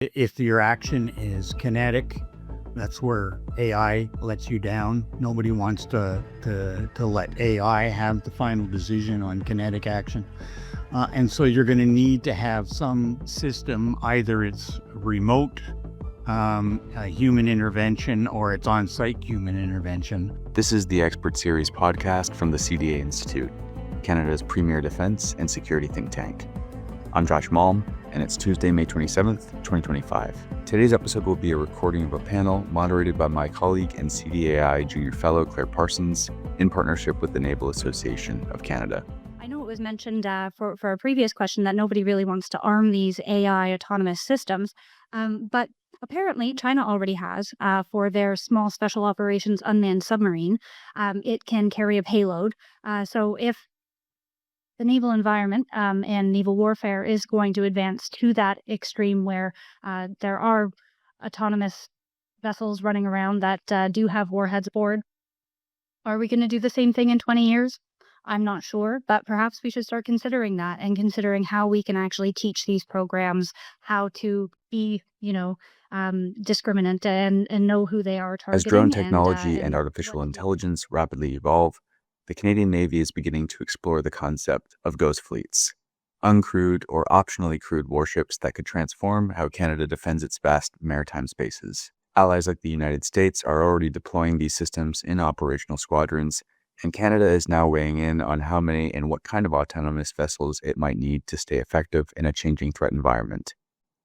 If your action is kinetic, that's where AI lets you down. Nobody wants to let AI have the final decision on kinetic action. And so you're going to need to have some system, either it's remote human intervention or it's on-site human intervention. This is the Expert Series podcast from the CDA Institute, Canada's premier defense and security think tank. I'm Josh Malm, and it's Tuesday, May 27th, 2025. Today's episode will be a recording of a panel moderated by my colleague and CDAI Junior Fellow Claire Parsons in partnership with the Naval Association of Canada. I know it was mentioned for a previous question that nobody really wants to arm these AI autonomous systems, but apparently China already has for their small special operations unmanned submarine. It can carry a payload. So if the naval environment and naval warfare is going to advance to that extreme where there are autonomous vessels running around that do have warheads aboard. Are we going to do the same thing in 20 years? I'm not sure, but perhaps we should start considering that and considering how we can actually teach these programs how to be, discriminant and know who they are targeting. As drone technology and artificial intelligence rapidly evolve, the Canadian Navy is beginning to explore the concept of ghost fleets, uncrewed or optionally crewed warships that could transform how Canada defends its vast maritime spaces. Allies like the United States are already deploying these systems in operational squadrons, and Canada is now weighing in on how many and what kind of autonomous vessels it might need to stay effective in a changing threat environment.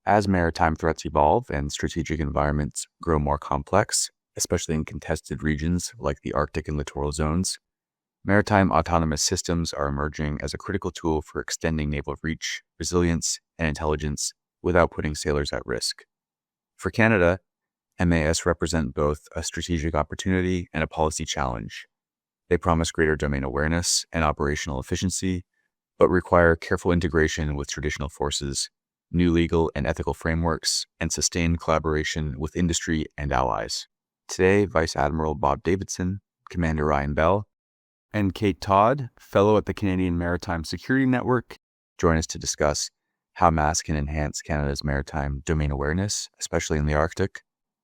As maritime threats evolve and strategic environments grow more complex, especially in contested regions like the Arctic and littoral zones, maritime autonomous systems are emerging as a critical tool for extending naval reach, resilience, and intelligence without putting sailors at risk. For Canada, MAS represent both a strategic opportunity and a policy challenge. They promise greater domain awareness and operational efficiency, but require careful integration with traditional forces, new legal and ethical frameworks, and sustained collaboration with industry and allies. Today, Vice Admiral Bob Davidson, Commander Ryan Bell, and Kate Todd, fellow at the Canadian Maritime Security Network, join us to discuss how MAS can enhance Canada's maritime domain awareness, especially in the Arctic,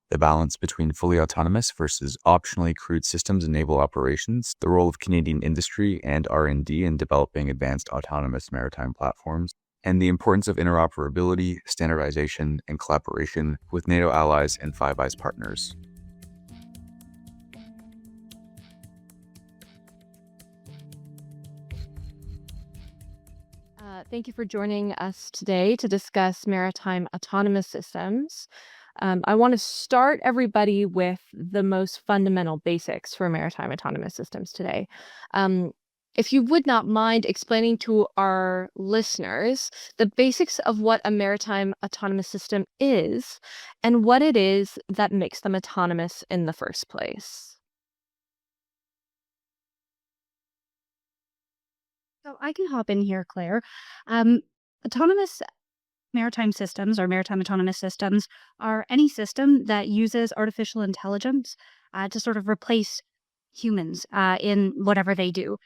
the balance between fully autonomous versus optionally crewed systems in naval operations, the role of Canadian industry and R&D in developing advanced autonomous maritime platforms, and the importance of interoperability, standardization, and collaboration with NATO allies and Five Eyes partners. Thank you for joining us today to discuss maritime autonomous systems. I want to start everybody with the most fundamental basics for maritime autonomous systems today. If you would not mind explaining to our listeners the basics of what a maritime autonomous system is and what it is that makes them autonomous in the first place. So I can hop in here, Claire. Autonomous maritime systems or maritime autonomous systems are any system that uses artificial intelligence to sort of replace humans in whatever they do.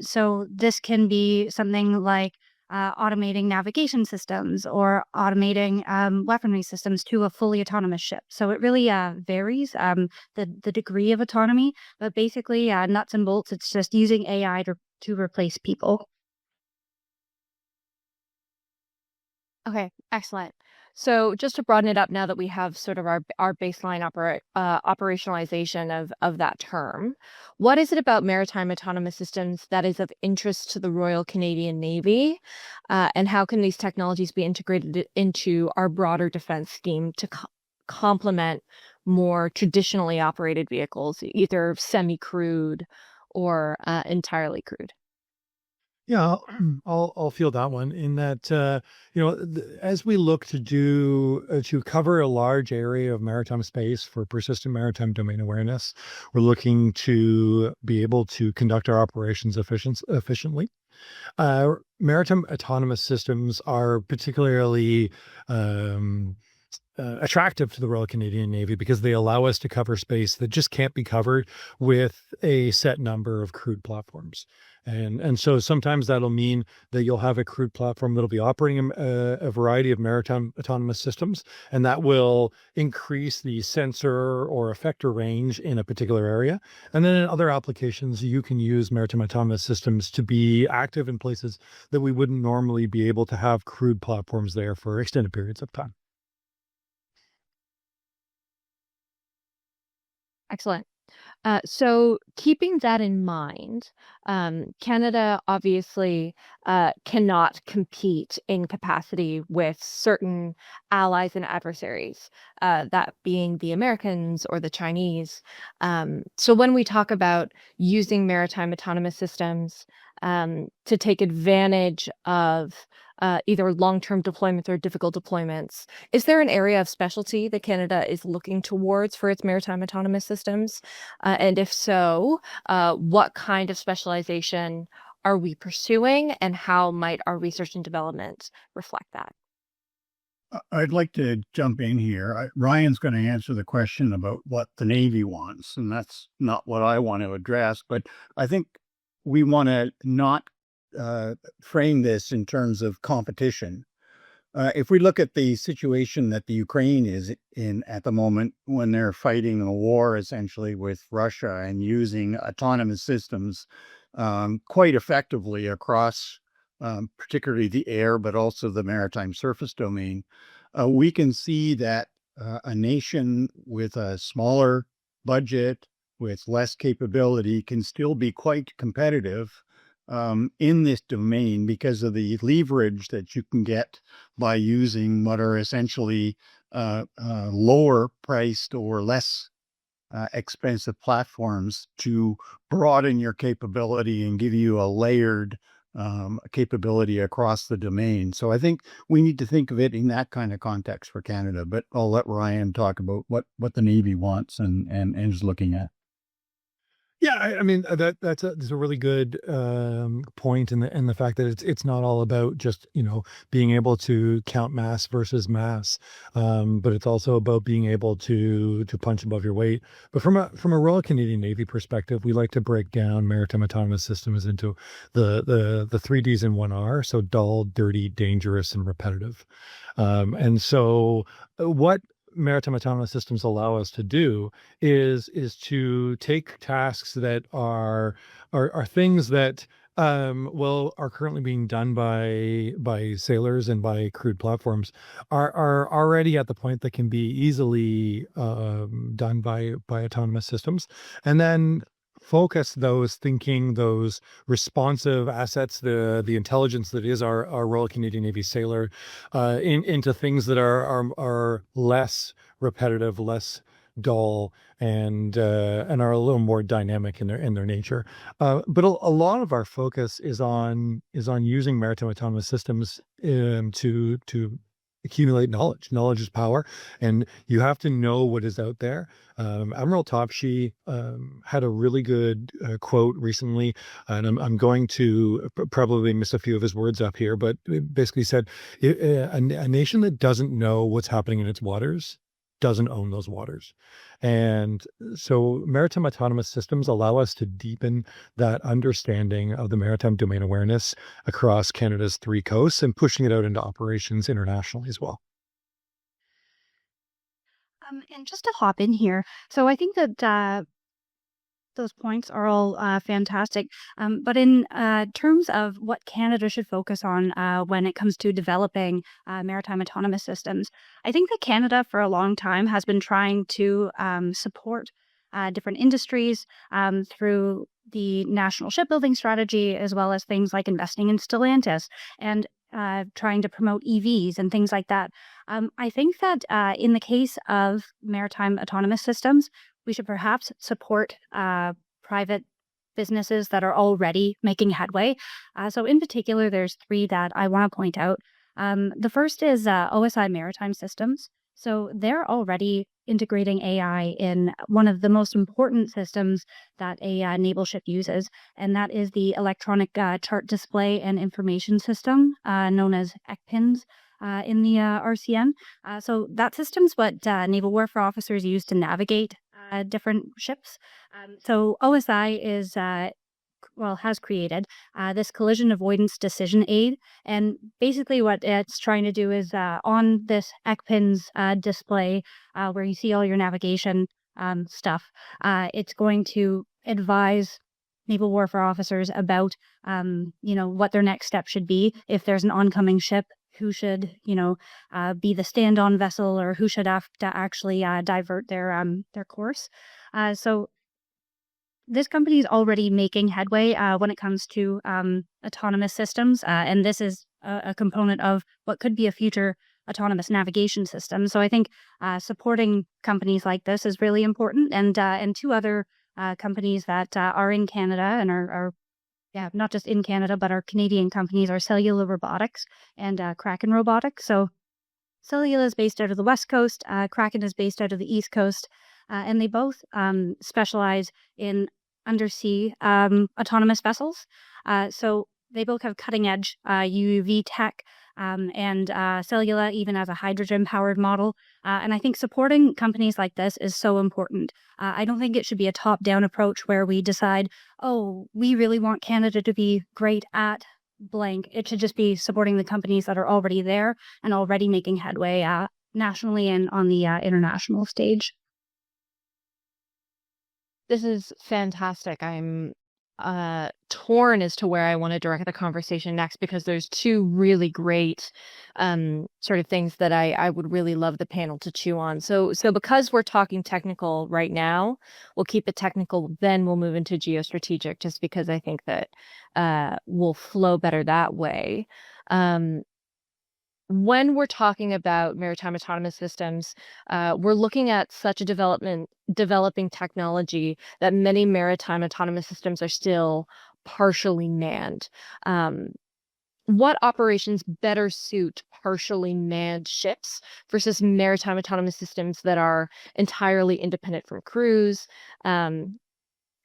So this can be something like automating navigation systems or automating weaponry systems to a fully autonomous ship. So it really varies the degree of autonomy, but basically nuts and bolts, it's just using AI to replace people. Okay, excellent. So just to broaden it up now that we have sort of our baseline operationalization of that term, what is it about maritime autonomous systems that is of interest to the Royal Canadian Navy? And how can these technologies be integrated into our broader defense scheme to complement more traditionally operated vehicles, either semi-crewed or entirely crewed? Yeah, I'll field that one in that, as we look to cover a large area of maritime space for persistent maritime domain awareness, we're looking to be able to conduct our operations efficiently. Maritime autonomous systems are particularly attractive to the Royal Canadian Navy because they allow us to cover space that just can't be covered with a set number of crewed platforms. And so sometimes that'll mean that you'll have a crewed platform that'll be operating a variety of maritime autonomous systems, and that will increase the sensor or effector range in a particular area. And then in other applications, you can use maritime autonomous systems to be active in places that we wouldn't normally be able to have crewed platforms there for extended periods of time. Excellent. So keeping that in mind, Canada obviously cannot compete in capacity with certain allies and adversaries, that being the Americans or the Chinese. So when we talk about using maritime autonomous systems to take advantage of either long-term deployments or difficult deployments, is there an area of specialty that Canada is looking towards for its maritime autonomous systems? And if so, what kind of specialization are we pursuing, and how might our research and development reflect that? I'd like to jump in here. Ryan's going to answer the question about what the Navy wants, and that's not what I want to address. But I think we want to not frame this in terms of competition. If we look at the situation that the Ukraine is in at the moment, when they're fighting a war essentially with Russia and using autonomous systems quite effectively across particularly the air, but also the maritime surface domain, we can see that a nation with a smaller budget, with less capability, can still be quite competitive in this domain because of the leverage that you can get by using what are essentially lower priced or less expensive platforms to broaden your capability and give you a layered capability across the domain. So I think we need to think of it in that kind of context for Canada, but I'll let Ryan talk about what the Navy wants and is looking at. Yeah, I mean that's a really good point in the fact that it's not all about just being able to count mass versus mass, but it's also about being able to punch above your weight. But from a Royal Canadian Navy perspective, we like to break down maritime autonomous systems into the 3Ds and 1R, so dull, dirty, dangerous, and repetitive. And so what maritime autonomous systems allow us to do is to take tasks that are things that are currently being done by sailors and by crewed platforms, are already at the point that can be easily done by autonomous systems, and then focus those responsive assets, the intelligence that is our Royal Canadian Navy sailor, into things that are less repetitive, less dull, and are a little more dynamic in their nature. But a lot of our focus is on using maritime autonomous systems to accumulate knowledge. Knowledge is power, and you have to know what is out there. Admiral Topshee had a really good quote recently, and I'm going to probably miss a few of his words up here, but it basically said, a nation that doesn't know what's happening in its waters doesn't own those waters. And so maritime autonomous systems allow us to deepen that understanding of the maritime domain awareness across Canada's 3 coasts and pushing it out into operations internationally as well. And just to hop in here, so I think that those points are all fantastic. But in terms of what Canada should focus on when it comes to developing maritime autonomous systems, I think that Canada for a long time has been trying to support different industries through the national shipbuilding strategy, as well as things like investing in Stellantis and trying to promote EVs and things like that. I think that in the case of maritime autonomous systems, we should perhaps support private businesses that are already making headway. So in particular, there's 3 that I want to point out. The first is OSI Maritime Systems. So they're already integrating AI in one of the most important systems that a naval ship uses, and that is the electronic chart display and information system, known as ECPINS. in the RCN. So that system's what naval warfare officers use to navigate different ships. So OSI is has created this collision avoidance decision aid. And basically what it's trying to do is on this ECPIN's display where you see all your navigation stuff, it's going to advise naval warfare officers about, what their next step should be. If there's an oncoming ship, who should, be the stand-on vessel, or who should have to actually divert their course. So this company is already making headway when it comes to autonomous systems, and this is a component of what could be a future autonomous navigation system. So I think supporting companies like this is really important. And two other companies that are in Canada and are not just in Canada, but are Canadian companies, are Cellular Robotics and Kraken Robotics. So Cellular is based out of the West Coast, Kraken is based out of the East Coast, and they both specialize in undersea autonomous vessels. So they both have cutting edge UUV tech, and Cellular even has a hydrogen powered model. And I think supporting companies like this is so important. I don't think it should be a top down approach where we decide, oh, we really want Canada to be great at blank. It should just be supporting the companies that are already there and already making headway nationally and on the international stage. This is fantastic. I'm torn as to where I want to direct the conversation next, because there's two really great sort of things that I would really love the panel to chew on. So because we're talking technical right now, we'll keep it technical, then we'll move into geostrategic, just because I think that we'll flow better that way. When we're talking about maritime autonomous systems, we're looking at such a developing technology that many maritime autonomous systems are still partially manned. What operations better suit partially manned ships versus maritime autonomous systems that are entirely independent from crews?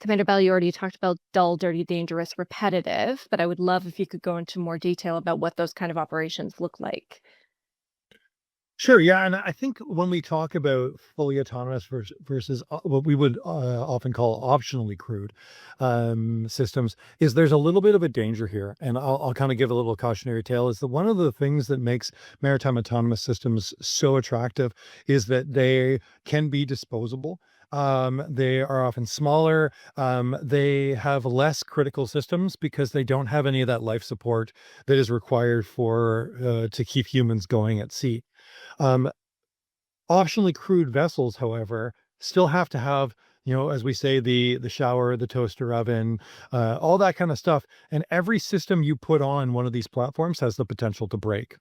Commander Bell, you already talked about dull, dirty, dangerous, repetitive, but I would love if you could go into more detail about what those kind of operations look like. Sure. Yeah. And I think when we talk about fully autonomous versus what we would often call optionally crewed systems, is there's a little bit of a danger here. And I'll kind of give a little cautionary tale, is that one of the things that makes maritime autonomous systems so attractive is that they can be disposable. They are often smaller. They have less critical systems because they don't have any of that life support that is required for to keep humans going at sea. Optionally crewed vessels, however, still have to have, as we say, the shower, the toaster oven, all that kind of stuff. And every system you put on one of these platforms has the potential to break.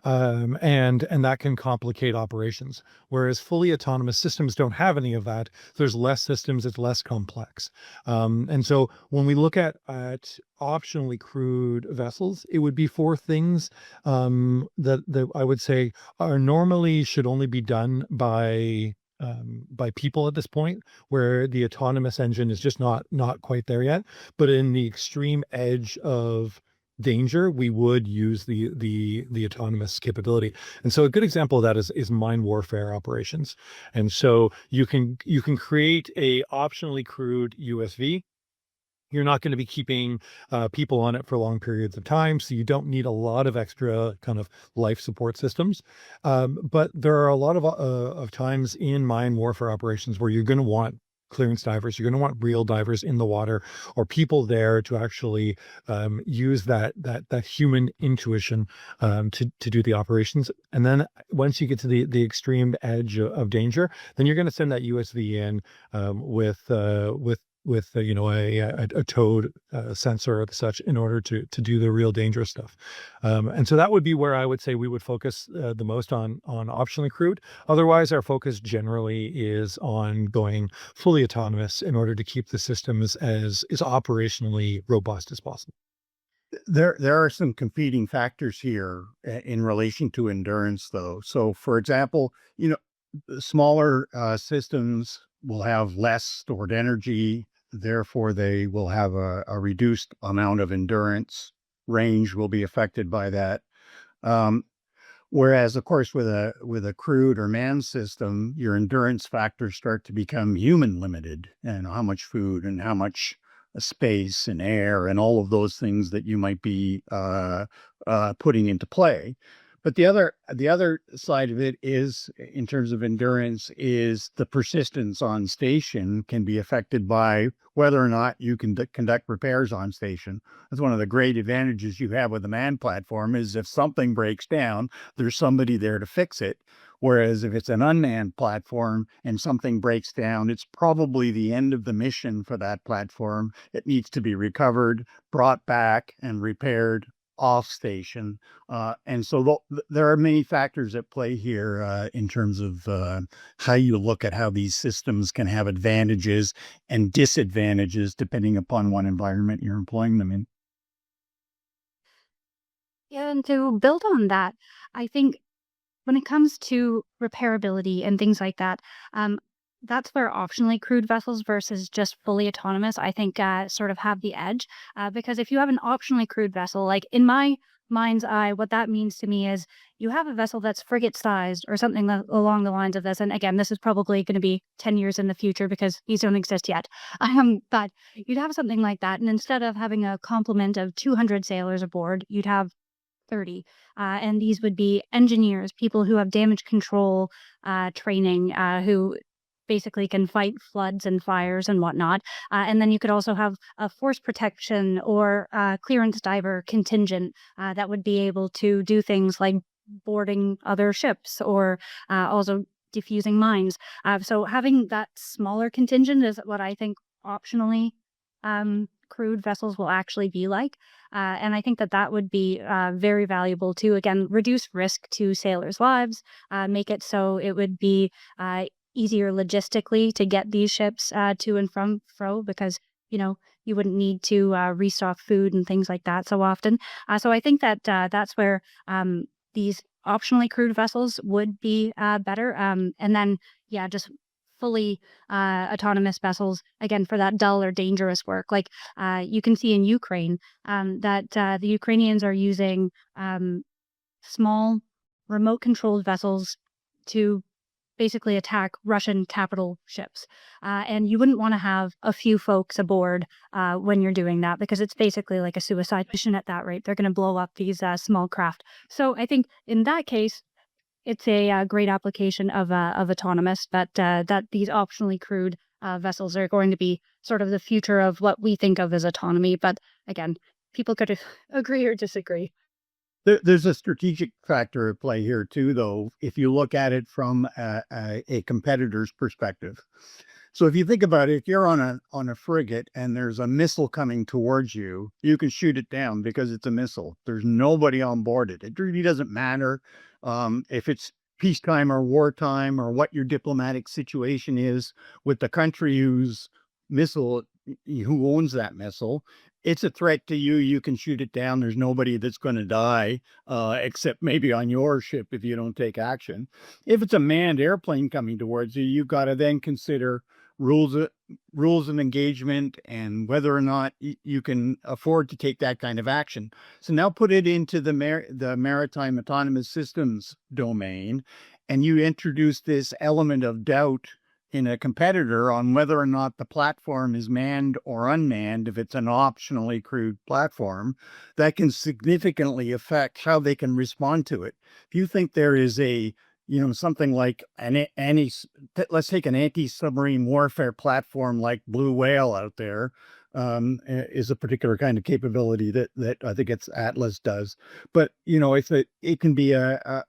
And that can complicate operations. Whereas fully autonomous systems don't have any of that. There's less systems, it's less complex. And so when we look at optionally crewed vessels, it would be for things that I would say are normally should only be done by people at this point, where the autonomous engine is just not quite there yet. But in the extreme edge of danger, we would use the autonomous capability. And so a good example of that is mine warfare operations. And so you can create a optionally crewed USV. You're not going to be keeping people on it for long periods of time, so you don't need a lot of extra kind of life support systems. But there are a lot of times in mine warfare operations where you're going to want clearance divers, you're going to want real divers in the water, or people there to actually use that human intuition to do the operations. And then once you get to the extreme edge of danger, then you're going to send that USV in with a towed sensor or such in order to do the real dangerous stuff. And so that would be where I would say we would focus the most on optionally crewed. Otherwise, our focus generally is on going fully autonomous in order to keep the systems as operationally robust as possible. There are some competing factors here in relation to endurance, though. So, for example, smaller systems will have less stored energy. Therefore, they will have a reduced amount of endurance. Range will be affected by that. Whereas, of course, with a crewed or manned system, your endurance factors start to become human limited, and how much food and how much space and air and all of those things that you might be putting into play. But the other side of it is, in terms of endurance, is the persistence on station can be affected by whether or not you can conduct repairs on station. That's one of the great advantages you have with a manned platform, is if something breaks down, there's somebody there to fix it. Whereas if it's an unmanned platform and something breaks down, it's probably the end of the mission for that platform. It needs to be recovered, brought back, and repaired off station. And so there are many factors at play here in terms of how you look at how these systems can have advantages and disadvantages depending upon what environment you're employing them in. Yeah, and to build on that, I think when it comes to repairability and things like that, that's where optionally crewed vessels versus just fully autonomous, I think, sort of have the edge. Because if you have an optionally crewed vessel, like in my mind's eye, what that means to me is you have a vessel that's frigate sized or something along the lines of this. And again, this is probably going to be 10 years in the future because these don't exist yet. But you'd have something like that. And instead of having a complement of 200 sailors aboard, you'd have 30. And these would be engineers, people who have damage control training, who basically can fight floods and fires and whatnot. And then you could also have a force protection or clearance diver contingent that would be able to do things like boarding other ships or also defusing mines. So having that smaller contingent is what I think optionally crewed vessels will actually be like. And I think that would be very valuable to, again, reduce risk to sailors' lives, make it so it would be easier logistically to get these ships to and from fro, because you wouldn't need to restock food and things like that so often. So I think that that's where these optionally crewed vessels would be better. And then just fully autonomous vessels, again, for that dull or dangerous work. Like you can see in Ukraine that the Ukrainians are using small remote controlled vessels to basically attack Russian capital ships. And you wouldn't want to have a few folks aboard when you're doing that, because it's basically like a suicide mission at that rate. They're going to blow up these small craft. So I think in that case, it's a great application of autonomous, that these optionally crewed vessels are going to be sort of the future of what we think of as autonomy. But again, people could agree or disagree. There's a strategic factor at play here too, though, if you look at it from a competitor's perspective. So if you think about it, if you're on a frigate and there's a missile coming towards you, you can shoot it down because it's a missile. There's nobody on board it. It really doesn't matter if it's peacetime or wartime or what your diplomatic situation is with the country who owns that missile. It's a threat to you. You can shoot it down. There's nobody that's going to die, except maybe on your ship if you don't take action. If it's a manned airplane coming towards you, you've got to then consider rules of engagement and whether or not you can afford to take that kind of action. So now put it into the Maritime Autonomous Systems domain, and you introduce this element of doubt in a competitor on whether or not the platform is manned or unmanned. If it's an optionally crewed platform, that can significantly affect how they can respond to it. If you think there is something like let's take an anti-submarine warfare platform like Blue Whale out there, is a particular kind of capability that I think it's Atlas does. But if it can be a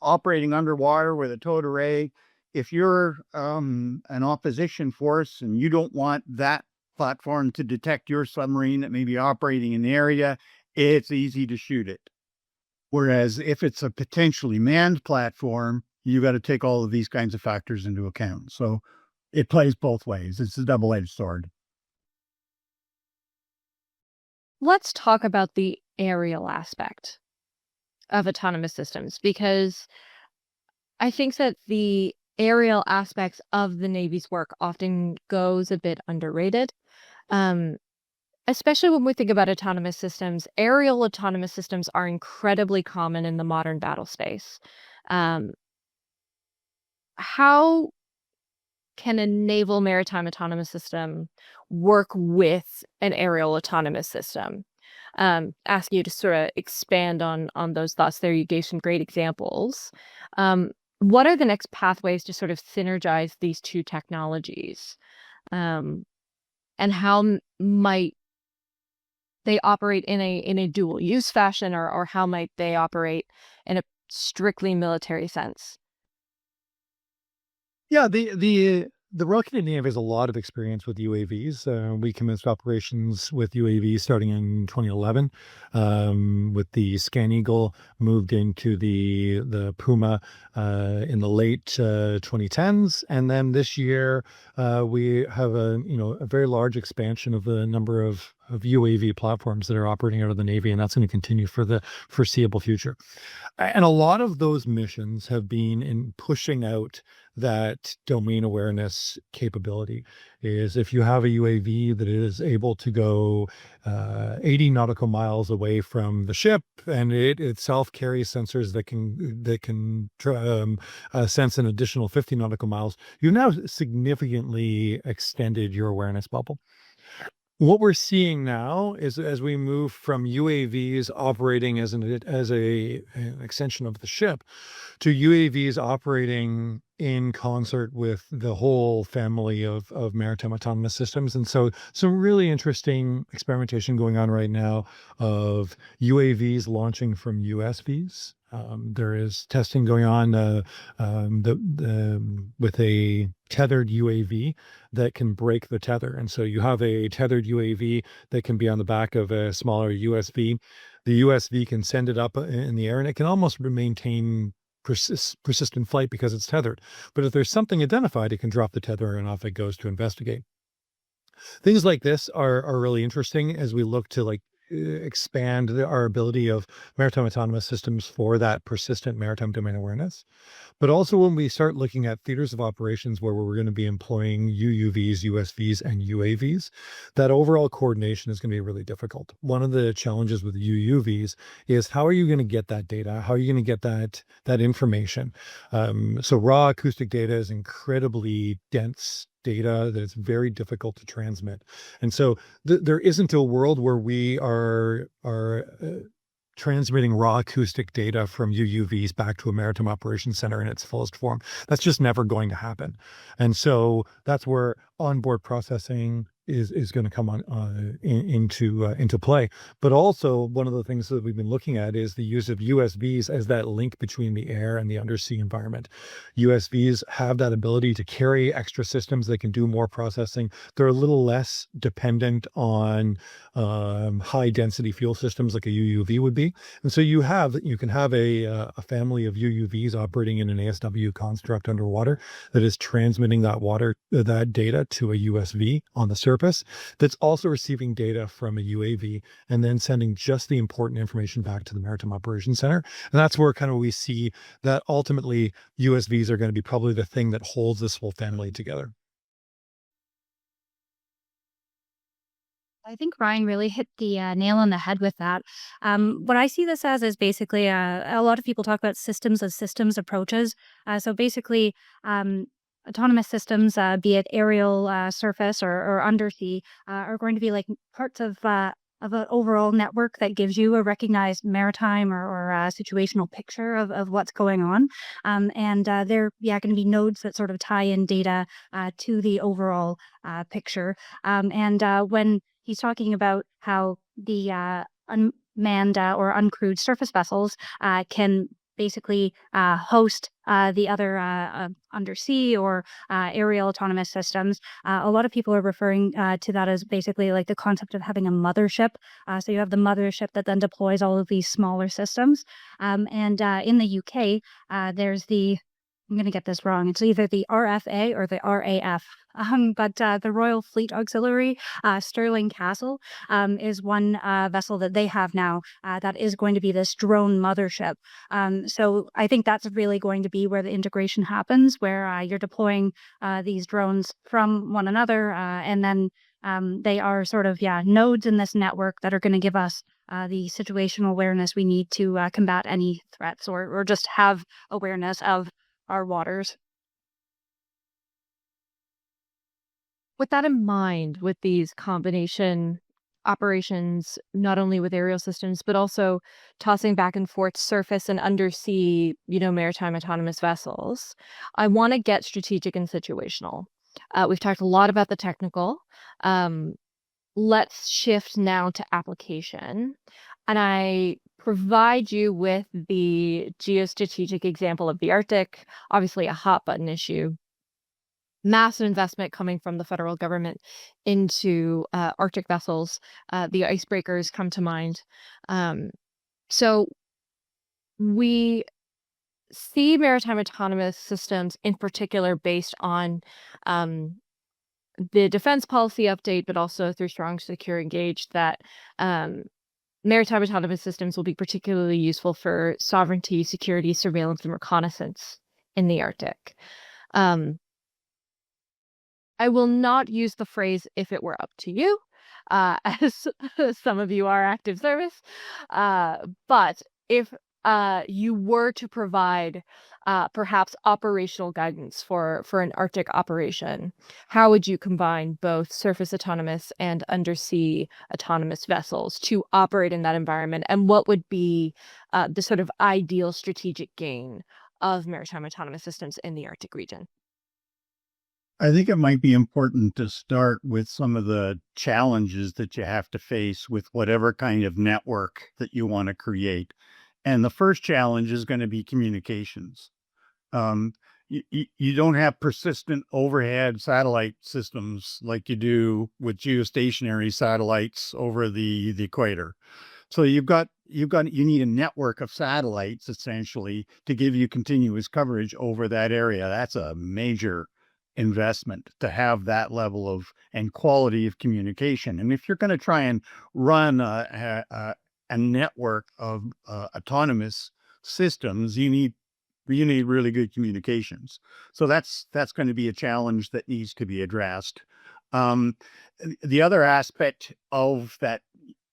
operating underwater with a towed array. If you're an opposition force and you don't want that platform to detect your submarine that may be operating in the area, it's easy to shoot it. Whereas if it's a potentially manned platform, you got to take all of these kinds of factors into account. So it plays both ways. It's a double-edged sword. Let's talk about the aerial aspect of autonomous systems, because I think that the aerial aspects of the Navy's work often goes a bit underrated. Especially when we think about autonomous systems, aerial autonomous systems are incredibly common in the modern battle space. How can a naval maritime autonomous system work with an aerial autonomous system? Ask you to sort of expand on those thoughts there. You gave some great examples. What are the next pathways to sort of synergize these two technologies? And how might they operate in a dual use fashion, or how might they operate in a strictly military sense? Yeah, the Royal Canadian Navy has a lot of experience with UAVs. We commenced operations with UAVs starting in 2011, with the Scan Eagle, moved into the Puma in the late 2010s, and then this year we have a very large expansion of the number of UAV platforms that are operating out of the Navy, and that's going to continue for the foreseeable future. And a lot of those missions have been in pushing out that domain awareness capability. Is if you have a UAV that is able to go 80 nautical miles away from the ship, and it itself carries sensors that can sense an additional 50 nautical miles, you've now significantly extended your awareness bubble. What we're seeing now is, as we move from UAVs operating as an extension of the ship to UAVs operating in concert with the whole family of maritime autonomous systems. And so some really interesting experimentation going on right now of UAVs launching from USVs. There is testing going on with a tethered UAV that can break the tether. And so you have a tethered UAV that can be on the back of a smaller USV. The USV can send it up in the air, and it can almost maintain persistent flight because it's tethered. But if there's something identified, it can drop the tether and off it goes to investigate. Things like this are really interesting as we look to expand our ability of maritime autonomous systems for that persistent maritime domain awareness. But also when we start looking at theaters of operations where we're going to be employing UUVs, USVs, and UAVs, that overall coordination is going to be really difficult. One of the challenges with UUVs is how are you going to get that data? How are you going to get that information? So raw acoustic data is incredibly dense data that is very difficult to transmit. And so there isn't a world where we are transmitting raw acoustic data from UUVs back to a maritime operations center in its fullest form. That's just never going to happen. And so that's where onboard processing is going to come on into play. But also one of the things that we've been looking at is the use of USVs as that link between the air and the undersea environment. USVs have that ability to carry extra systems that can do more processing. They're a little less dependent on high density fuel systems like a UUV would be. And so you can have a family of UUVs operating in an ASW construct underwater that is transmitting that data to a USV on the surface that's also receiving data from a UAV and then sending just the important information back to the Maritime Operations Center. And that's where kind of we see that ultimately USVs are going to be probably the thing that holds this whole family together. I think Ryan really hit the nail on the head with that. What I see this as is basically a lot of people talk about systems as systems approaches. So basically, autonomous systems, be it aerial, surface, or undersea, are going to be like parts of an overall network that gives you a recognized maritime or situational picture of what's going on. And they're going to be nodes that sort of tie in data to the overall picture. And when he's talking about how the unmanned or uncrewed surface vessels can basically host the other undersea or aerial autonomous systems. A lot of people are referring to that as basically like the concept of having a mothership. So you have the mothership that then deploys all of these smaller systems. And in the UK, there's I'm going to get this wrong. It's either the RFA or the RAF. But the Royal Fleet Auxiliary, Stirling Castle, is one vessel that they have now that is going to be this drone mothership. So I think that's really going to be where the integration happens, where you're deploying these drones from one another and then They are sort of, nodes in this network that are going to give us the situational awareness we need to combat any threats or just have awareness of our waters. With that in mind, with these combination operations, not only with aerial systems, but also tossing back and forth surface and undersea, maritime autonomous vessels, I want to get strategic and situational. We've talked a lot about the technical. Let's shift now to application. And I provide you with the geostrategic example of the Arctic, obviously a hot button issue. Massive investment coming from the federal government into Arctic vessels. The icebreakers come to mind. So we see maritime autonomous systems in particular based on the defense policy update, but also through Strong, Secure, Engaged, that maritime autonomous systems will be particularly useful for sovereignty, security, surveillance, and reconnaissance in the Arctic. I will not use the phrase "if it were up to you," as some of you are active service. But if you were to provide perhaps operational guidance for an Arctic operation, how would you combine both surface autonomous and undersea autonomous vessels to operate in that environment? And what would be the sort of ideal strategic gain of maritime autonomous systems in the Arctic region? I think it might be important to start with some of the challenges that you have to face with whatever kind of network that you want to create. And the first challenge is going to be communications. You don't have persistent overhead satellite systems like you do with geostationary satellites over the equator. So you need a network of satellites essentially to give you continuous coverage over that area. That's a major investment to have that level of and quality of communication. And if you're going to try and run a network of autonomous systems, you need really good communications. So that's going to be a challenge that needs to be addressed. The other aspect of that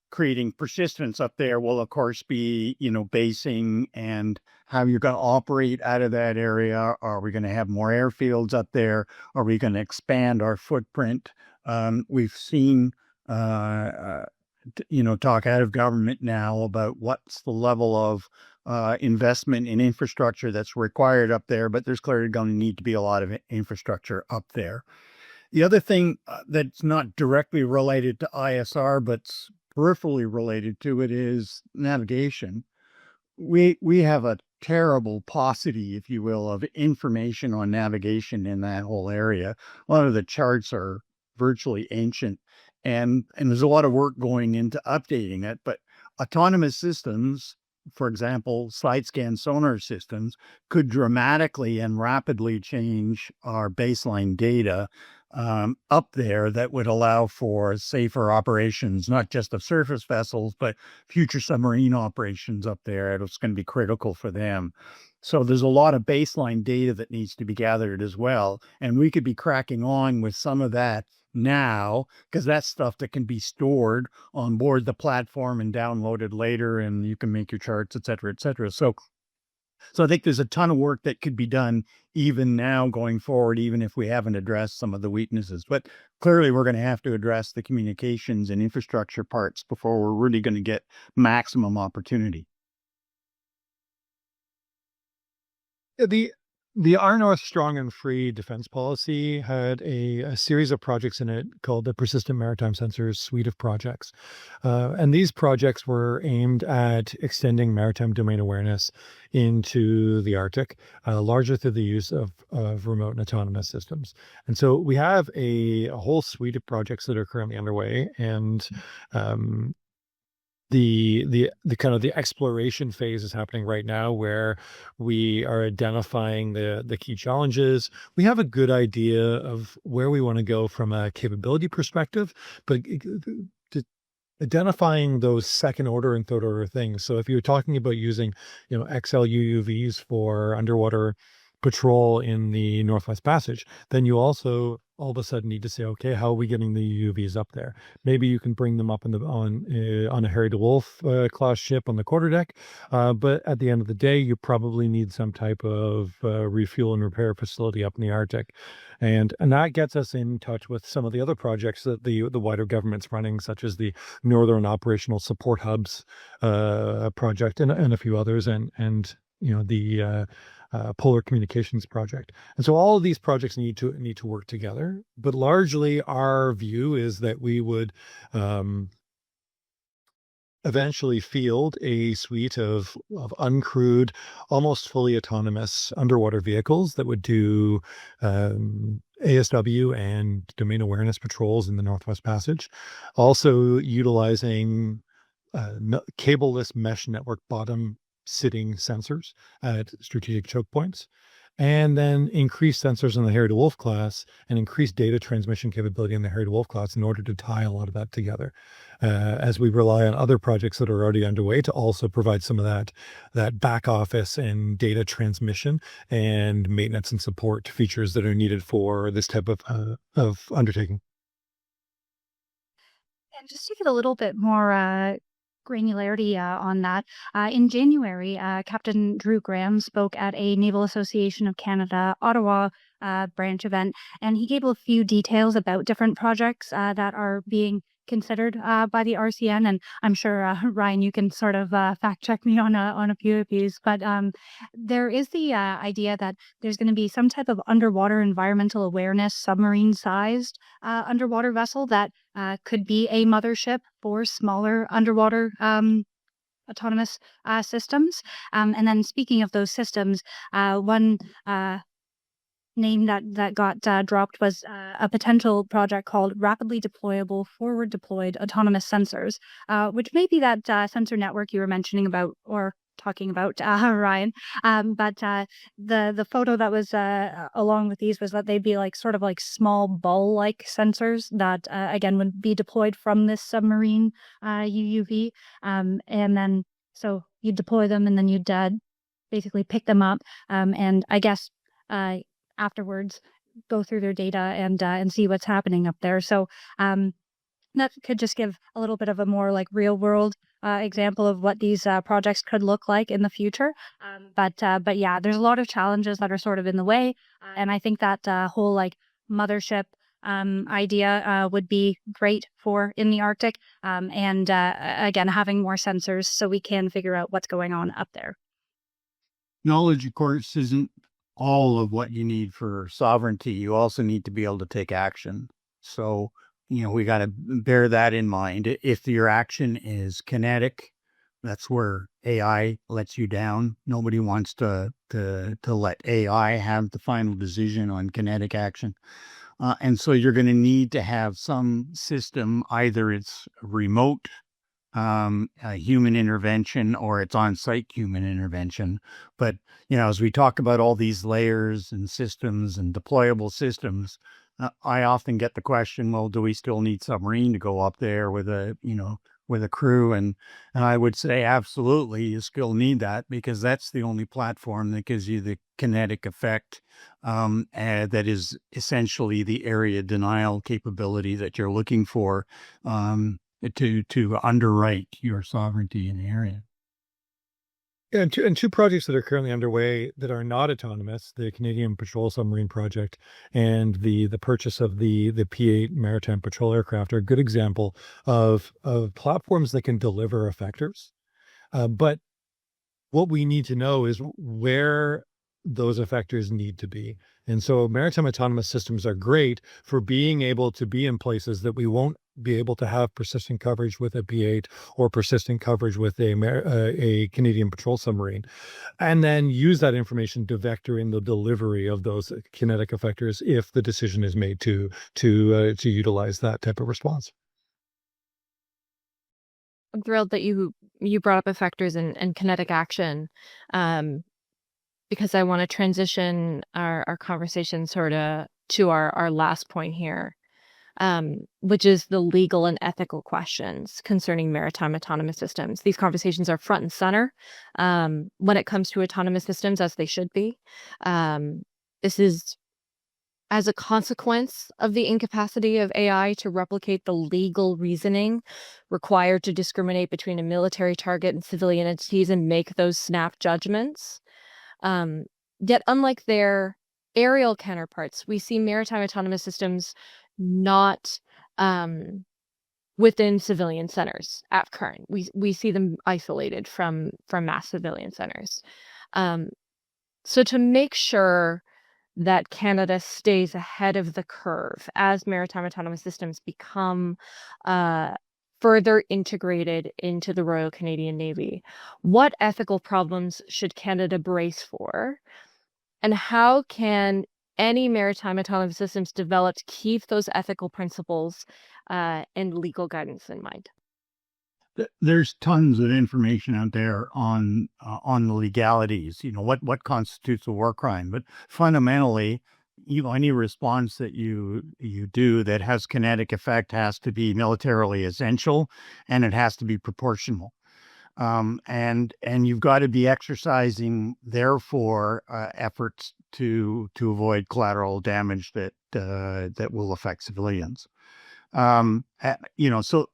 creating persistence up there will of course be basing and how you're going to operate out of that area. Are we going to have more airfields up there? Are we going to expand our footprint? We've seen talk out of government now about what's the level of investment in infrastructure that's required up there, but there's clearly going to need to be a lot of infrastructure up there. The other thing that's not directly related to ISR, but's peripherally related to it is navigation. We have a terrible paucity, if you will, of information on navigation in that whole area. A lot of the charts are virtually ancient, and there's a lot of work going into updating it. But autonomous systems, for example, side scan sonar systems, could dramatically and rapidly change our baseline data up there that would allow for safer operations, not just of surface vessels, but future submarine operations up there. It's going to be critical for them. So there's a lot of baseline data that needs to be gathered as well. And we could be cracking on with some of that now, because that's stuff that can be stored on board the platform and downloaded later, and you can make your charts, et cetera, et cetera. So I think there's a ton of work that could be done even now going forward, even if we haven't addressed some of the weaknesses. But clearly, we're going to have to address the communications and infrastructure parts before we're really going to get maximum opportunity. The Our North Strong and Free defense policy had a series of projects in it called the Persistent Maritime Sensors Suite of Projects. And these projects were aimed at extending maritime domain awareness into the Arctic, largely through the use of remote and autonomous systems. And so we have a whole suite of projects that are currently underway, and the kind of the exploration phase is happening right now, where we are identifying the key challenges. We have a good idea of where we want to go from a capability perspective, but identifying those second order and third order things. So if you're talking about using, XL UUVs for underwater patrol in the Northwest Passage, then you also all of a sudden need to say, okay, how are we getting the UUVs up there? Maybe you can bring them up on a Harry DeWolf class ship on the quarterdeck, but at the end of the day, you probably need some type of refuel and repair facility up in the Arctic, and that gets us in touch with some of the other projects that the wider government's running, such as the Northern Operational Support Hubs project and a few others, and the Polar Communications Project. And so all of these projects need to work together. But largely, our view is that we would eventually field a suite of uncrewed, almost fully autonomous underwater vehicles that would do ASW and domain awareness patrols in the Northwest Passage, also utilizing cableless mesh network bottom sitting sensors at strategic choke points, and then increase sensors in the Harry DeWolf class and increase data transmission capability in the Harry DeWolf class in order to tie a lot of that together, as we rely on other projects that are already underway to also provide some of that back office and data transmission and maintenance and support features that are needed for this type of undertaking. And just to get a little bit more granularity on that, in January, Captain Drew Graham spoke at a Naval Association of Canada Ottawa branch event, and he gave a few details about different projects that are being considered by the RCN. And I'm sure, Ryan, you can sort of fact check me on a few of these, but there is the idea that there's going to be some type of underwater environmental awareness submarine-sized underwater vessel that could be a mothership for smaller underwater autonomous systems. And then speaking of those systems, one name that got dropped was a potential project called Rapidly Deployable Forward Deployed Autonomous Sensors, which may be that sensor network you were mentioning about or talking about, Ryan. But the photo that was along with these was that they'd be like sort of like small ball-like sensors that again would be deployed from this submarine UUV, and then so you deploy them and then you'd basically pick them up, and I guess afterwards go through their data and see what's happening up there. So that could just give a little bit of a more like real world example of what these projects could look like in the future. But yeah, there's a lot of challenges that are sort of in the way, and I think that whole like mothership idea would be great for in the Arctic, and again having more sensors so we can figure out what's going on up there. Knowledge, of course, isn't all of what you need for sovereignty. You also need to be able to take action. So, we got to bear that in mind. If your action is kinetic, that's where AI lets you down. Nobody wants to let AI have the final decision on kinetic action. And so you're going to need to have some system, either it's remote human intervention or it's on-site human intervention. But, as we talk about all these layers and systems and deployable systems, I often get the question, well, do we still need submarine to go up there with a crew? And I would say absolutely, you still need that, because that's the only platform that gives you the kinetic effect that is essentially the area denial capability that you're looking for to underwrite your sovereignty in the area. Yeah, and two projects that are currently underway that are not autonomous, the Canadian Patrol Submarine Project and the purchase of the P-8 Maritime Patrol Aircraft, are a good example of platforms that can deliver effectors. But what we need to know is where those effectors need to be. And so maritime autonomous systems are great for being able to be in places that we won't be able to have persistent coverage with a P-8 or persistent coverage with a Canadian patrol submarine, and then use that information to vector in the delivery of those kinetic effectors if the decision is made to utilize that type of response. I'm thrilled that you brought up effectors and kinetic action, because I want to transition our conversation sort of to our last point here. which is the legal and ethical questions concerning maritime autonomous systems. These conversations are front and center when it comes to autonomous systems, as they should be. This is as a consequence of the incapacity of AI to replicate the legal reasoning required to discriminate between a military target and civilian entities and make those snap judgments. Yet, unlike their aerial counterparts, we see maritime autonomous systems not within civilian centers at current. We see them isolated from mass civilian centers. So to make sure that Canada stays ahead of the curve as maritime autonomous systems become further integrated into the Royal Canadian Navy, what ethical problems should Canada brace for? And how can any maritime autonomous systems developed keep those ethical principles and legal guidance in mind? There's tons of information out there on the legalities. What constitutes a war crime, but fundamentally, any response that you do that has kinetic effect has to be militarily essential, and it has to be proportional. And you've got to be exercising, therefore, efforts to avoid collateral damage that will affect civilians. So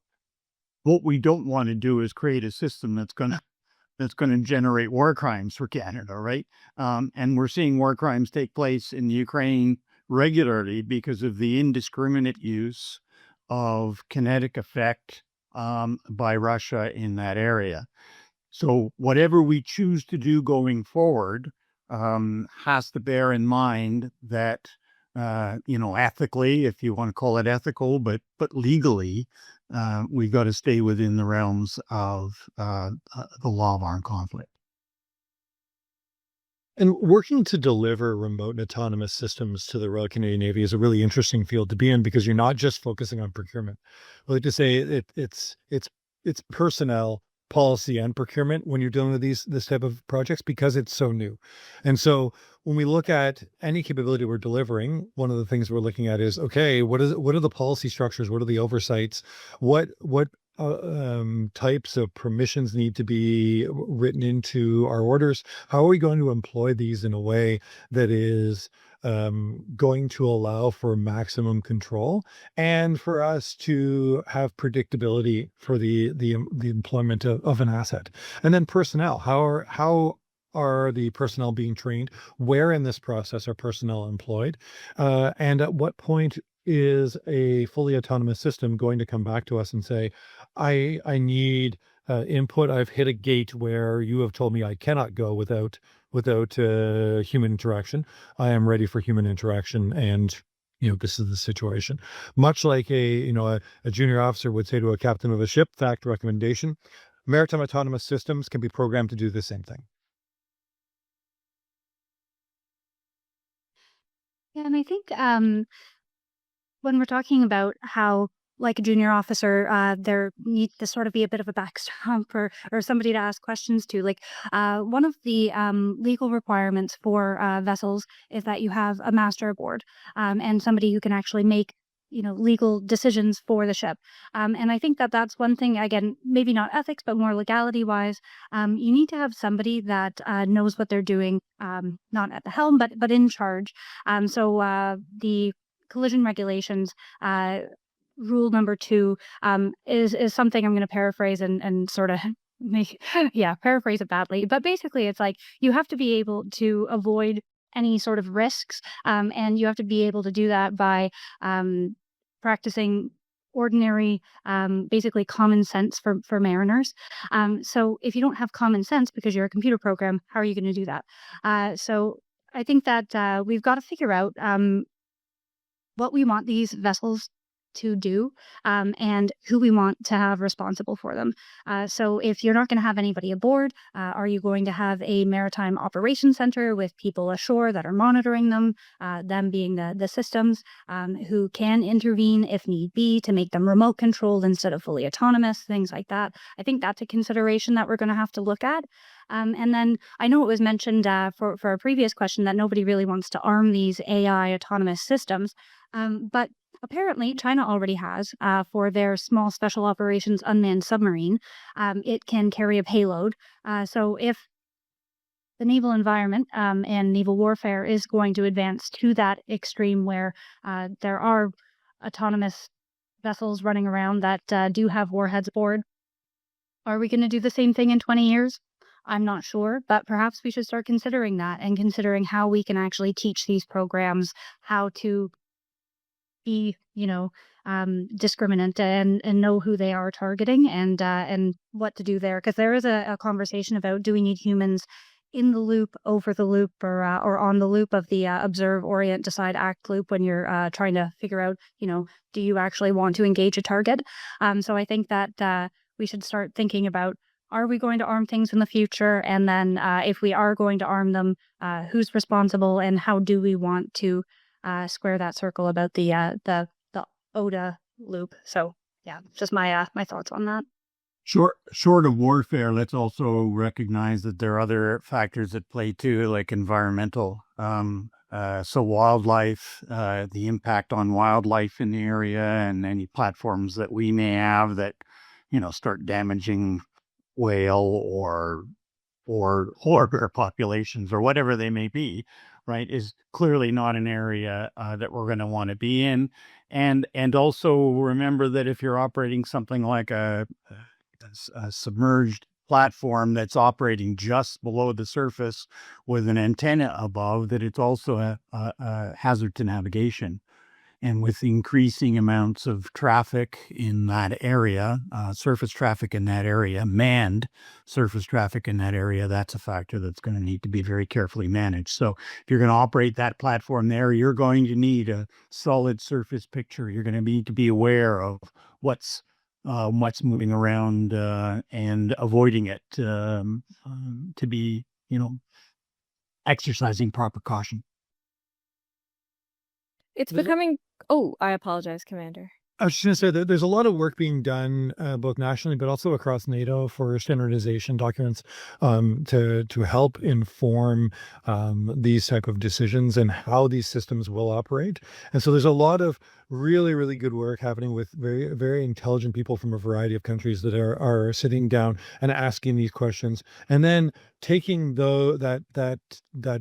what we don't want to do is create a system that's going to generate war crimes for Canada, right? And we're seeing war crimes take place in Ukraine regularly because of the indiscriminate use of kinetic effect by Russia in that area. So whatever we choose to do going forward has to bear in mind that, ethically, if you want to call it ethical, but legally, we've got to stay within the realms of the law of armed conflict. And working to deliver remote and autonomous systems to the Royal Canadian Navy is a really interesting field to be in, because you're not just focusing on procurement. I like to say it's personnel, policy, and procurement when you're dealing with this type of projects, because it's so new. And so when we look at any capability we're delivering, one of the things we're looking at is, okay, what are the policy structures? What are the oversights? What types of permissions need to be written into our orders? How are we going to employ these in a way that is going to allow for maximum control and for us to have predictability for the employment of an asset? And then personnel, how are the personnel being trained? Where in this process are personnel employed? And at what point is a fully autonomous system going to come back to us and say, I need input. I've hit a gate where you have told me I cannot go without human interaction. I am ready for human interaction, and this is the situation. Much like a junior officer would say to a captain of a ship, fact recommendation, maritime autonomous systems can be programmed to do the same thing. Yeah, and I think when we're talking about how, like a junior officer, there needs to sort of be a bit of a backstop or somebody to ask questions to. Like one of the legal requirements for vessels is that you have a master aboard and somebody who can actually make legal decisions for the ship. And I think that that's one thing, again, maybe not ethics, but more legality wise. You need to have somebody that knows what they're doing, not at the helm, but in charge. So the collision regulations, rule number 2 is something I'm going to paraphrase and sort of paraphrase it badly. But basically, it's like you have to be able to avoid any sort of risks, and you have to be able to do that by practicing ordinary, basically common sense for mariners. So if you don't have common sense because you're a computer program, how are you going to do that? So I think that we've got to figure out what we want these vessels to do and who we want to have responsible for them. So if you're not going to have anybody aboard, are you going to have a maritime operations center with people ashore that are monitoring them being the systems who can intervene if need be to make them remote controlled instead of fully autonomous, things like that. I think that's a consideration that we're going to have to look at. And then I know it was mentioned for a previous question that nobody really wants to arm these AI autonomous systems, but apparently China already has for their small special operations unmanned submarine. It can carry a payload. So if the naval environment and naval warfare is going to advance to that extreme where there are autonomous vessels running around that do have warheads aboard, are we going to do the same thing in 20 years? I'm not sure, but perhaps we should start considering that and considering how we can actually teach these programs how to be, discriminant and know who they are targeting and what to do there. Because there is a conversation about, do we need humans in the loop, over the loop, or on the loop of the observe, orient, decide, act loop when you're trying to figure out, do you actually want to engage a target? So I think that we should start thinking about, are we going to arm things in the future? And then if we are going to arm them, who's responsible and how do we want to square that circle about the ODA loop? So yeah, just my thoughts on that. Short of warfare, let's also recognize that there are other factors at play too, like environmental. So wildlife, the impact on wildlife in the area, and any platforms that we may have that, start damaging whale or populations or whatever they may be, right, is clearly not an area that we're going to want to be in. And also remember that if you're operating something like a submerged platform that's operating just below the surface with an antenna above, that it's also a hazard to navigation. And with increasing amounts of traffic in that area, surface traffic in that area, manned surface traffic in that area, that's a factor that's going to need to be very carefully managed. So if you're going to operate that platform there, you're going to need a solid surface picture. You're going to need to be aware of what's moving around and avoiding it to be, exercising proper caution. It's becoming... Oh, I apologize, Commander. I was just going to say that there's a lot of work being done both nationally but also across NATO for standardization documents to help inform these type of decisions and how these systems will operate. And so there's a lot of really, really good work happening with very, very intelligent people from a variety of countries that are sitting down and asking these questions, and then taking that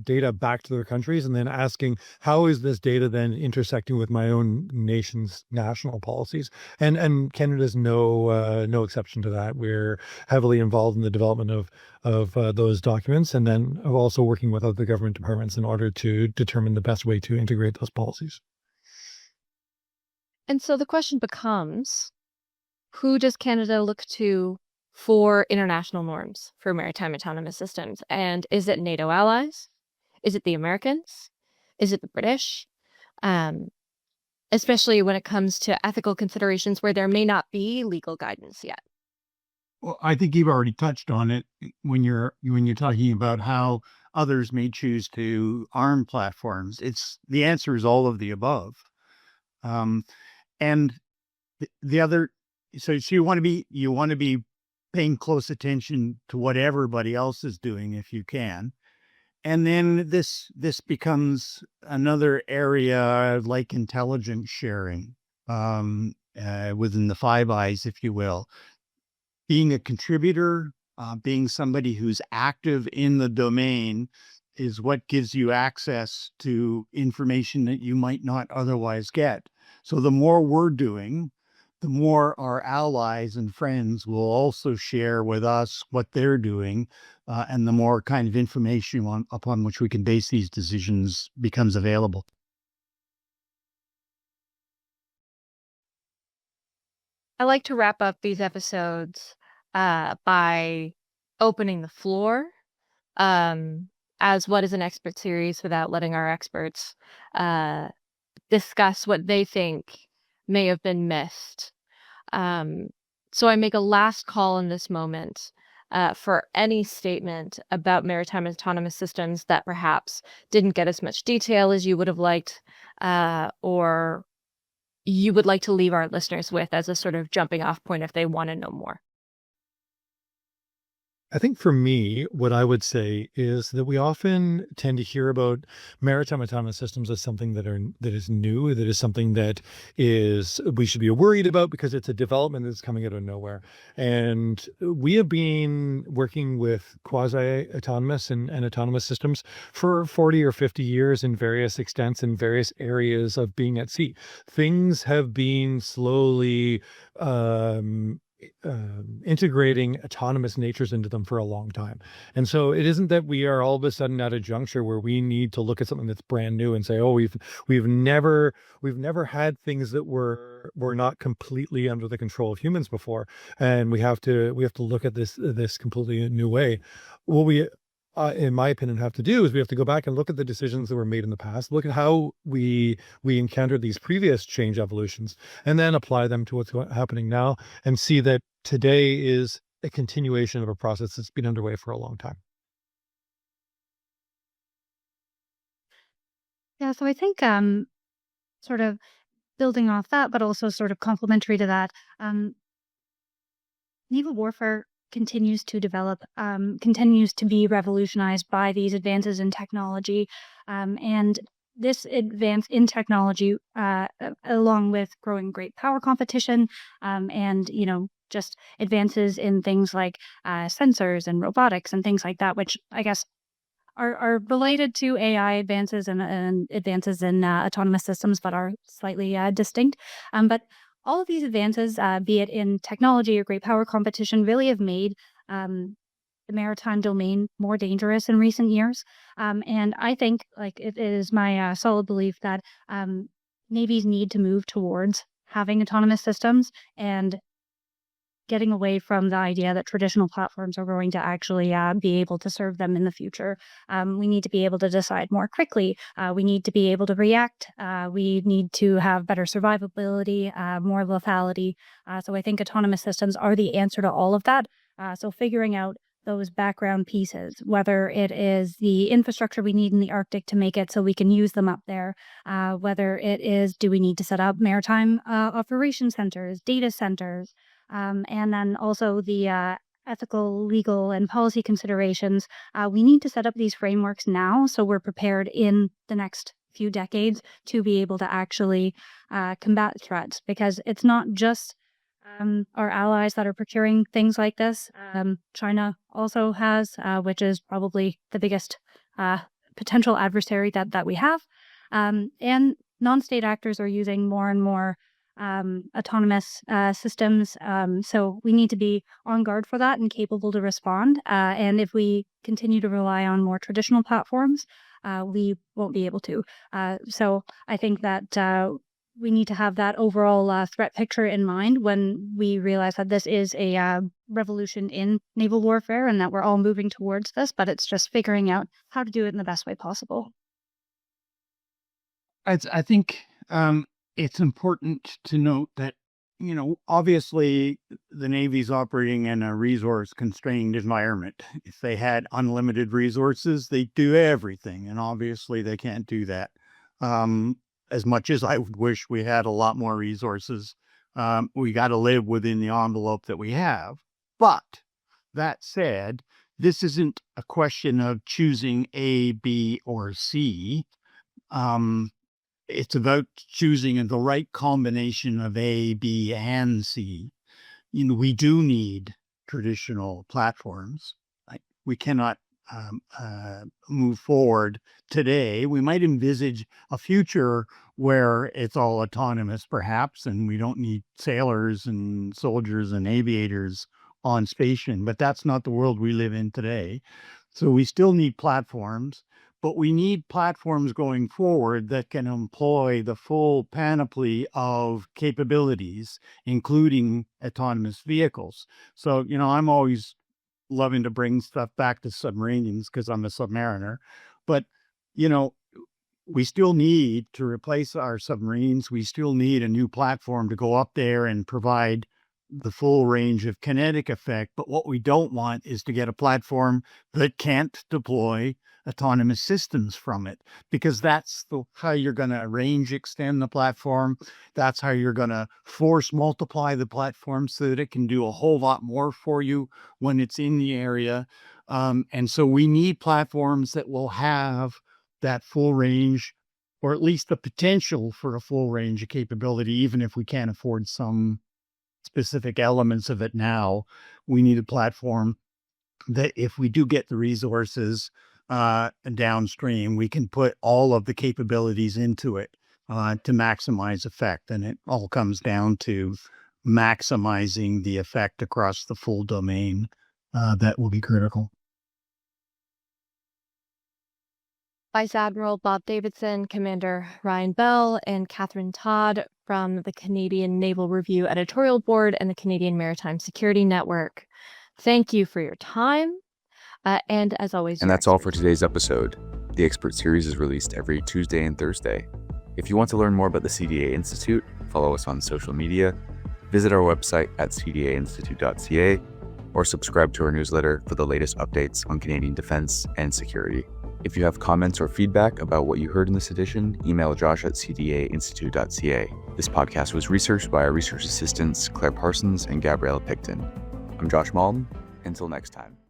data back to their countries and then asking, how is this data then intersecting with my own nation's national policies? And Canada's no exception to that. We're heavily involved in the development of those documents, and then also working with other government departments in order to determine the best way to integrate those policies. And so the question becomes, who does Canada look to for international norms for maritime autonomous systems? And is it NATO allies? Is it the Americans? Is it the British? Especially when it comes to ethical considerations where there may not be legal guidance yet. Well, I think you've already touched on it when you're talking about how others may choose to arm platforms. The answer is all of the above. And the other, so you want to be paying close attention to what everybody else is doing if you can. And then this becomes another area like intelligence sharing within the Five Eyes, if you will. Being a contributor, being somebody who's active in the domain is what gives you access to information that you might not otherwise get. So the more we're doing, the more our allies and friends will also share with us what they're doing, and the more kind of information upon which we can base these decisions becomes available. I like to wrap up these episodes by opening the floor as what is an expert series without letting our experts discuss what they think may have been missed. So I make a last call in this moment for any statement about maritime autonomous systems that perhaps didn't get as much detail as you would have liked, or you would like to leave our listeners with as a sort of jumping off point if they want to know more. I think for me, what I would say is that we often tend to hear about maritime autonomous systems as something that is new, that is something that is we should be worried about because it's a development that's coming out of nowhere. And we have been working with quasi-autonomous and autonomous systems for 40 or 50 years in various extents in various areas of being at sea. Things have been slowly integrating autonomous natures into them for a long time. And so it isn't that we are all of a sudden at a juncture where we need to look at something that's brand new and say, oh, we've never had things that were not completely under the control of humans before, and we have to look at this completely new way. What we in my opinion, have to do is we have to go back and look at the decisions that were made in the past, look at how we encountered these previous change evolutions, and then apply them to what's happening now, and see that today is a continuation of a process that's been underway for a long time. Yeah, so I think sort of building off that, but also sort of complementary to that, naval warfare continues to develop, continues to be revolutionized by these advances in technology. And this advance in technology, along with growing great power competition, and, just advances in things like sensors and robotics and things like that, which I guess are related to AI advances and advances in autonomous systems, but are slightly distinct. But all of these advances, be it in technology or great power competition, really have made the maritime domain more dangerous in recent years. And I think, it is my solid belief that navies need to move towards having autonomous systems and getting away from the idea that traditional platforms are going to actually be able to serve them in the future. We need to be able to decide more quickly. We need to be able to react. We need to have better survivability, more lethality. So I think autonomous systems are the answer to all of that. So figuring out those background pieces, whether it is the infrastructure we need in the Arctic to make it so we can use them up there, whether it is, do we need to set up maritime operation centers, data centers, and then also the ethical, legal, and policy considerations. We need to set up these frameworks now so we're prepared in the next few decades to be able to actually combat threats, because it's not just our allies that are procuring things like this. China also has, which is probably the biggest potential adversary that we have. And non-state actors are using more and more autonomous systems. So we need to be on guard for that and capable to respond. And if we continue to rely on more traditional platforms, we won't be able to. So I think that we need to have that overall threat picture in mind when we realize that this is a revolution in naval warfare and that we're all moving towards this, but it's just figuring out how to do it in the best way possible. I think it's important to note that, obviously the Navy's operating in a resource-constrained environment. If they had unlimited resources, they'd do everything, and obviously they can't do that. As much as I would wish we had a lot more resources, we got to live within the envelope that we have. But that said, this isn't a question of choosing A, B, or C. It's about choosing the right combination of A, B, and C. We do need traditional platforms. We cannot move forward today. We might envisage a future where it's all autonomous, perhaps, and we don't need sailors and soldiers and aviators on station, but that's not the world we live in today. So we still need platforms, but we need platforms going forward that can employ the full panoply of capabilities, including autonomous vehicles. So, I'm always loving to bring stuff back to submarines because I'm a submariner, but, we still need to replace our submarines. We still need a new platform to go up there and provide the full range of kinetic effect. But what we don't want is to get a platform that can't deploy autonomous systems from it, because that's how you're going to range extend the platform. That's how you're going to force multiply the platform so that it can do a whole lot more for you when it's in the area. And so we need platforms that will have that full range, or at least the potential for a full range of capability, even if we can't afford some specific elements of it now. We need a platform that if we do get the resources downstream, we can put all of the capabilities into it to maximize effect. And it all comes down to maximizing the effect across the full domain. That will be critical. Vice Admiral Bob Davidson, Commander Ryan Bell, and Catherine Todd from the Canadian Naval Review Editorial Board and the Canadian Maritime Security Network. Thank you for your time. And as always, and that's all for today's episode. The Expert Series is released every Tuesday and Thursday. If you want to learn more about the CDA Institute, follow us on social media, visit our website at cdainstitute.ca, or subscribe to our newsletter for the latest updates on Canadian defense and security. If you have comments or feedback about what you heard in this edition, email Josh at cdainstitute.ca. This podcast was researched by our research assistants Claire Parsons and Gabriella Picton. I'm Josh Malden. Until next time.